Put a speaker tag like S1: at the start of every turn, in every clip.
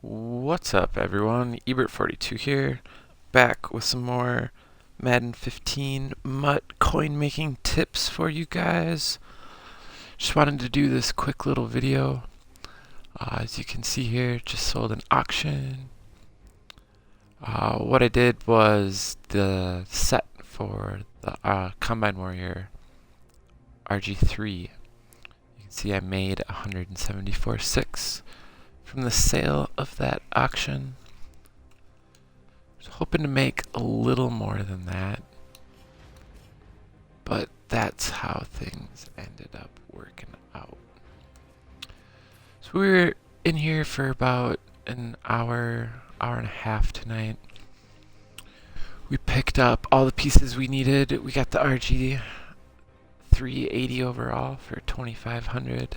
S1: What's up, everyone? Ebert42 here, back with some more Madden 15 MUT coin making tips for you guys. Just wanted to do this quick little video. As you can see here, just sold an auction. What I did was the set for the Combine Warrior RG3. You can see I made 174.6 from the sale of that auction. I was hoping to make a little more than that, but that's how things ended up working out. So we were in here for about an hour and a half tonight. We picked up all the pieces we needed. We got the RG 380 overall for 2,500.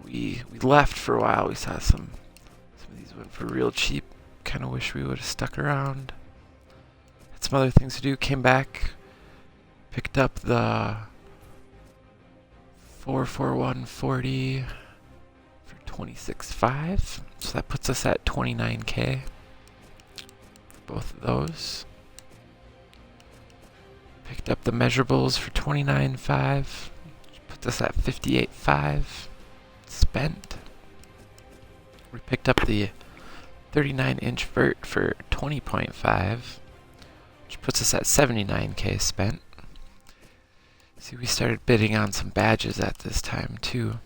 S1: We left for a while. We saw some of these went for real cheap. Kind of wish we would have stuck around. Had some other things to do. Came back, picked up the 44140 for 26.5. So that puts us at 29K for both of those. Picked up the measurables for 29.5. Puts us at 58.5. Spent. We picked up the 39-inch vert for 20.5, which puts us at 79K spent. See, we started bidding on some badges at this time too.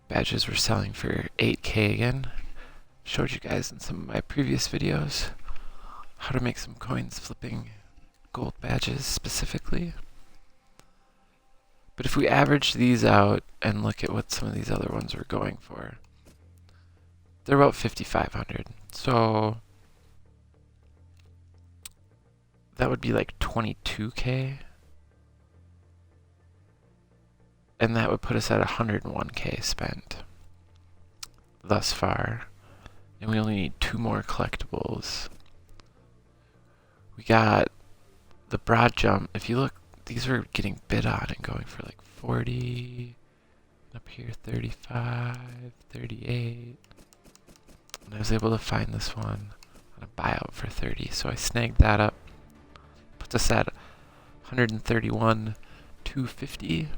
S1: Badges were selling for 8K again. Showed you guys in some of my previous videos how to make some coins flipping gold badges specifically. But if we average these out and look at what some of these other ones were going for, they're about 5,500. So that would be like 22K. And that would put us at 101K spent thus far. And we only need 2 more collectibles. We got the broad jump. If you look, these were getting bid on and going for like 40, up here 35, 38. And I was able to find this one on a buyout for 30, so I snagged that up. Puts us at 131,250.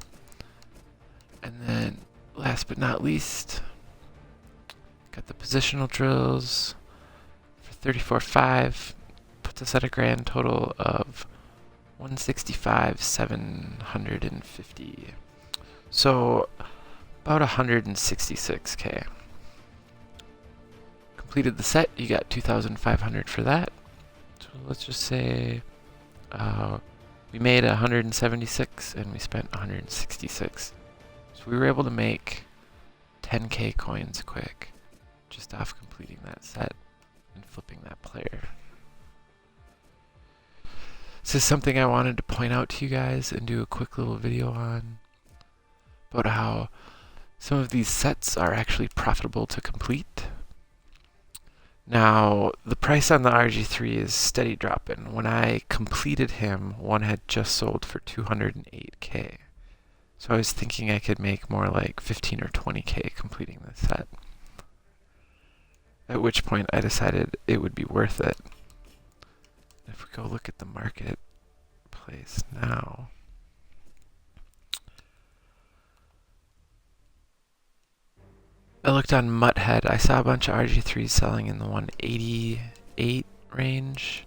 S1: And then, last but not least, got the positional drills for 34.5. Puts us at a grand total of 165,750. So about 166K. Completed the set. You got 2,500 for that. So let's just say we made 176 and we spent 166. So we were able to make 10K coins quick just off completing that set and flipping that player. This is something I wanted to point out to you guys and do a quick little video on about how some of these sets are actually profitable to complete. Now, the price on the RG3 is steady dropping. When I completed him, one had just sold for 208K. So I was thinking I could make more like 15 or 20K completing this set. At which point I decided it would be worth it. If we go look at the marketplace now, I looked on Mutthead. I saw a bunch of RG3s selling in the 188 range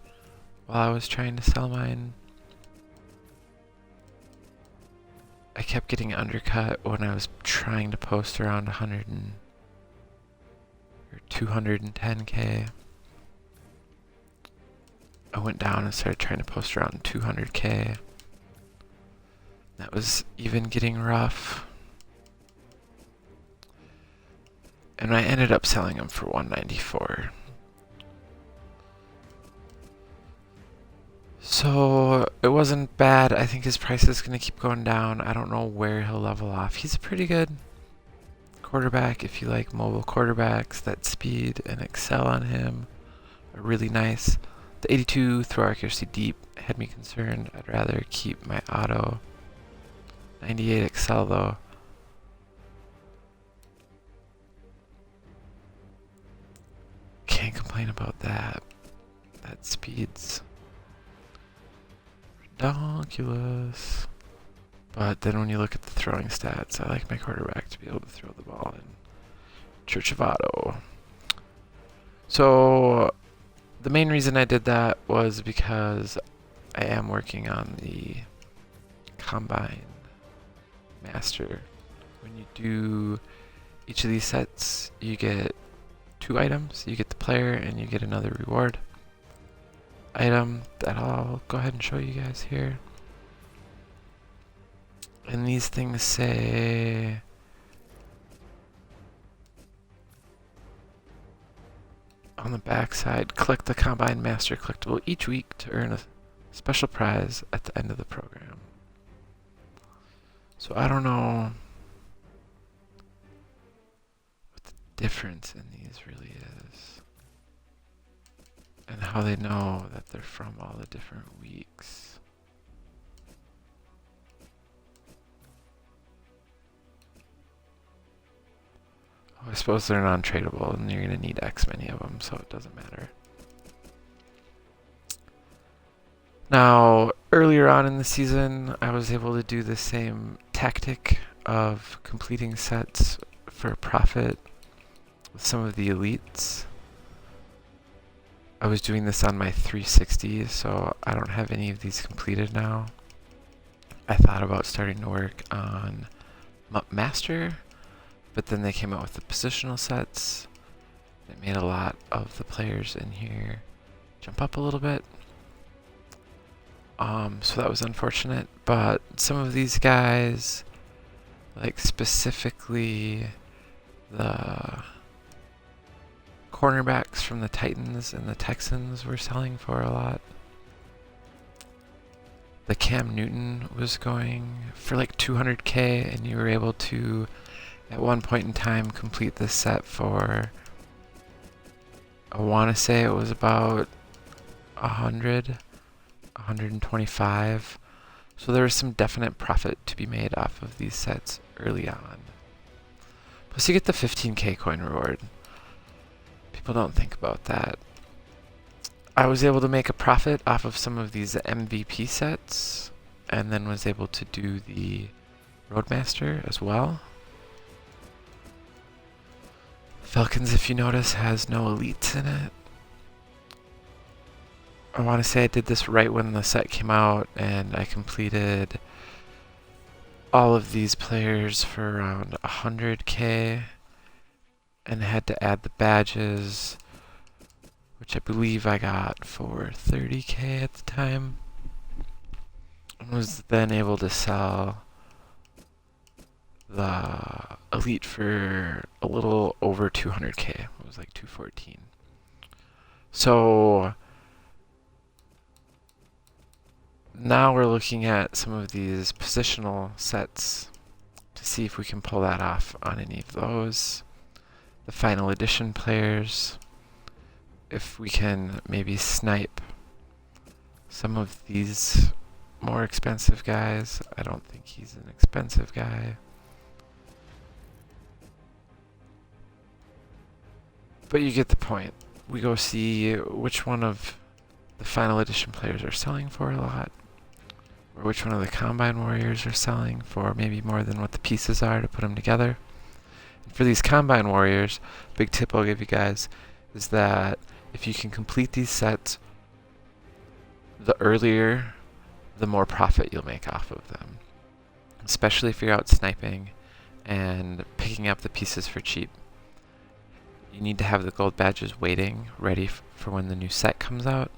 S1: while I was trying to sell mine. I kept getting undercut when I was trying to post around 210K. I went down and started trying to post around 200K. That was even getting rough. And I ended up selling them for 194. So it wasn't bad. I think his price is going to keep going down. I don't know where he'll level off. He's a pretty good quarterback if you like mobile quarterbacks. That speed and excel on him are really nice. The 82 throw accuracy deep had me concerned. I'd rather keep my auto. 98 excel though. Can't complain about that. That speed's ridiculous. But then when you look at the throwing stats, I like my quarterback to be able to throw the ball in Church of Auto. So the main reason I did that was because I am working on the Combine Master. When you do each of these sets, you get 2 items. You get the player and you get another reward item that I'll go ahead and show you guys here. And these things say on the back side, collect the Combine Master collectible each week to earn a special prize at the end of the program. So I don't know what the difference in these really is, and how they know that they're from all the different weeks. Oh, I suppose they're non-tradable, and you're going to need X many of them, so it doesn't matter. Now, earlier on in the season, I was able to do the same tactic of completing sets for a profit with some of the elites. I was doing this on my 360, so I don't have any of these completed now. I thought about starting to work on Master, but then they came out with the positional sets. It made a lot of the players in here jump up a little bit. So that was unfortunate, but some of these guys, like specifically the cornerbacks from the Titans and the Texans, were selling for a lot. The Cam Newton was going for like 200k, and you were able to, at one point in time, complete this set for, I want to say it was about 125. So there was some definite profit to be made off of these sets early on. Plus you get the 15k coin reward. People don't think about that. I was able to make a profit off of some of these MVP sets, and then was able to do the Roadmaster as well. Falcons, if you notice, has no elites in it. I want to say I did this right when the set came out, and I completed all of these players for around 100k, and had to add the badges, which I believe I got for 30k at the time. I was then able to sell the elite for a little over 200k. It was like 214. So now we're looking at some of these positional sets to see if we can pull that off on any of those. The final edition players, if we can maybe snipe some of these more expensive guys. I don't think he's an expensive guy. But you get the point. We go see which one of the final edition players are selling for a lot, or which one of the Combine Warriors are selling for maybe more than what the pieces are to put them together. And for these Combine Warriors, big tip I'll give you guys is that if you can complete these sets, the earlier, the more profit you'll make off of them. Especially if you're out sniping and picking up the pieces for cheap. You need to have the gold badges waiting, ready for when the new set comes out.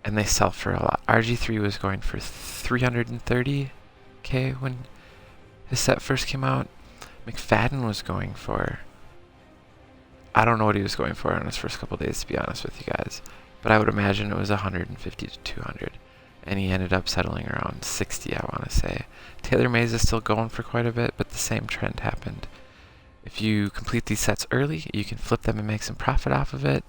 S1: And they sell for a lot. RG3 was going for 330k when his set first came out. McFadden was going for, I don't know what he was going for on his first couple days, to be honest with you guys, but I would imagine it was 150 to 200, and he ended up settling around 60, I want to say. Taylor Mays is still going for quite a bit, but the same trend happened. If you complete these sets early, you can flip them and make some profit off of it,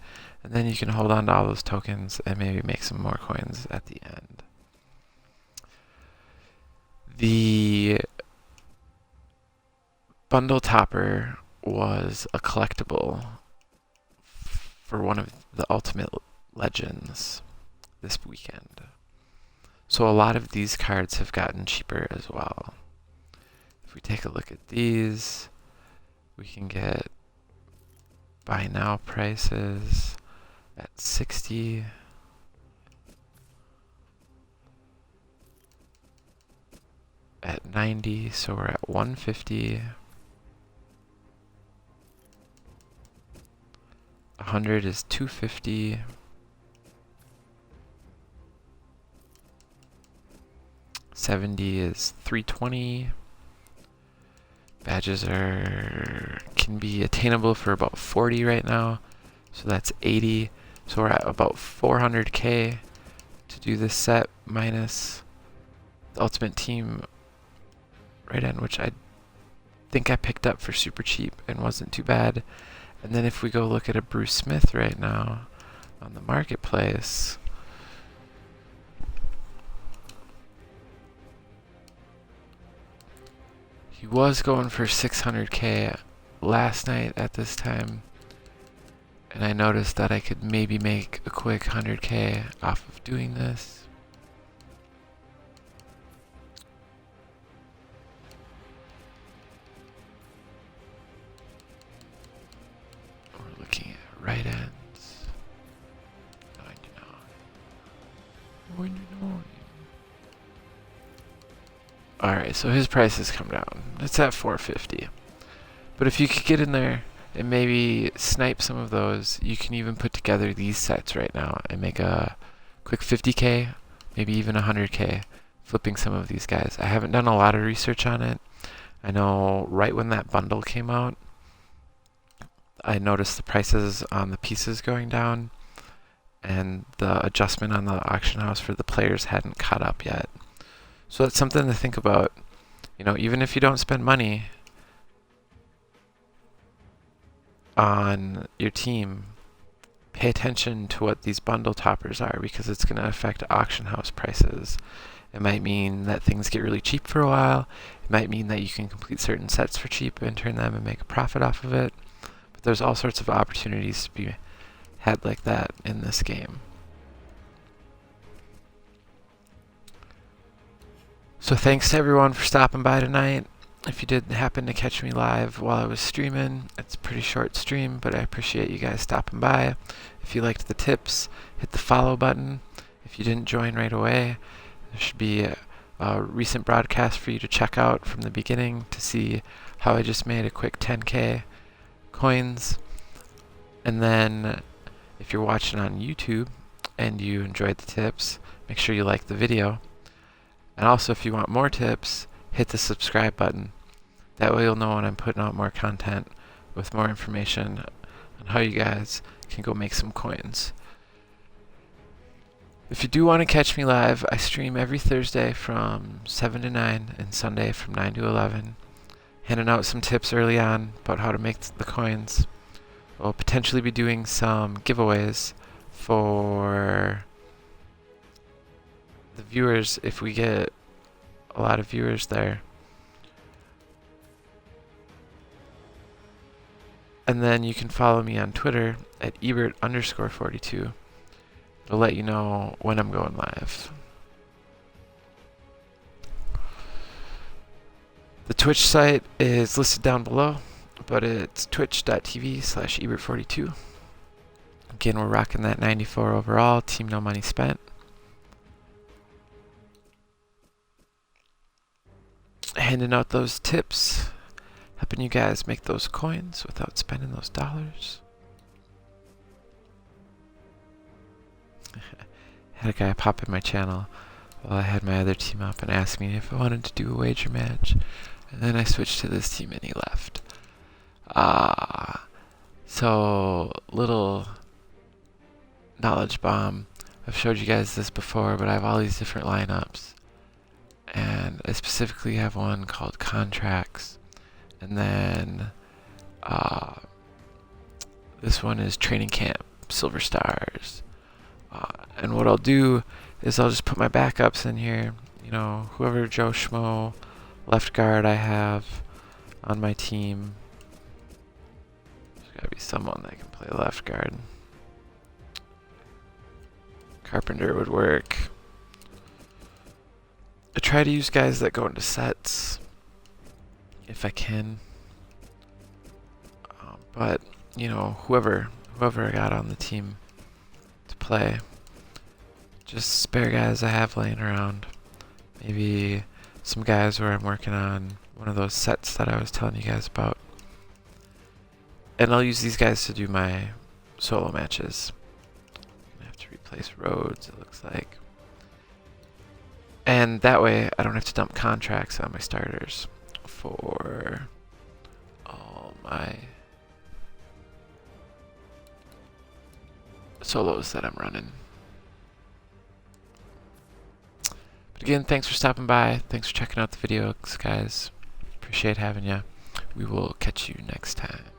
S1: and then you can hold on to all those tokens and maybe make some more coins at the end. The bundle topper was a collectible for one of the Ultimate Legends this weekend. So a lot of these cards have gotten cheaper as well. If we take a look at these, we can get buy now prices at 60. At 90, so we're at 150. 100 is 250. 70 is 320. Badges can be attainable for about 40 right now, so that's 80. So we're at about 400k to do this set minus the Ultimate Team right end, which I think I picked up for super cheap and wasn't too bad. And then if we go look at a Bruce Smith right now on the marketplace, he was going for 600k last night at this time, and I noticed that I could maybe make a quick 100k off of doing this. Right ends. 99. Alright, so his price has come down. It's at 450. But if you could get in there and maybe snipe some of those, you can even put together these sets right now and make a quick 50k, maybe even 100k, flipping some of these guys. I haven't done a lot of research on it. I know right when that bundle came out, I noticed the prices on the pieces going down, and the adjustment on the auction house for the players hadn't caught up yet. So that's something to think about. You know, even if you don't spend money on your team, pay attention to what these bundle toppers are, because it's going to affect auction house prices. It might mean that things get really cheap for a while. It might mean that you can complete certain sets for cheap and turn them and make a profit off of it. There's all sorts of opportunities to be had like that in this game. So thanks to everyone for stopping by tonight. If you did happen to catch me live while I was streaming, it's a pretty short stream, but I appreciate you guys stopping by. If you liked the tips, hit the follow button. If you didn't join right away, there should be a recent broadcast for you to check out from the beginning to see how I just made a quick 10k coins. And then if you're watching on YouTube and you enjoyed the tips, make sure you like the video. And also, if you want more tips, hit the subscribe button. That way you'll know when I'm putting out more content with more information on how you guys can go make some coins. If you do want to catch me live, I stream every Thursday from 7 to 9 and Sunday from 9 to 11. Handing out some tips early on about how to make the coins. We'll potentially be doing some giveaways for the viewers if we get a lot of viewers there. And then you can follow me on Twitter at Ebert_42. It'll let you know when I'm going live. The Twitch site is listed down below, but it's twitch.tv/Ebert42. Again, we're rocking that 94 overall, team no money spent. Handing out those tips, helping you guys make those coins without spending those dollars. Had a guy pop in my channel while I had my other team up and asked me if I wanted to do a wager match. And then I switched to this team and he left. So, little knowledge bomb. I've showed you guys this before, but I have all these different lineups. And I specifically have one called Contracts. And then this one is Training Camp, Silver Stars. And what I'll do is I'll just put my backups in here. You know, whoever Joe Schmo left guard I have on my team. There's gotta be someone that can play left guard. Carpenter would work. I try to use guys that go into sets if I can. But, you know, whoever I got on the team to play, just spare guys I have laying around. Maybe some guys where I'm working on one of those sets that I was telling you guys about. And I'll use these guys to do my solo matches. I have to replace roads, it looks like. And that way I don't have to dump contracts on my starters for all my solos that I'm running. But again, thanks for stopping by. Thanks for checking out the videos, guys. Appreciate having you. We will catch you next time.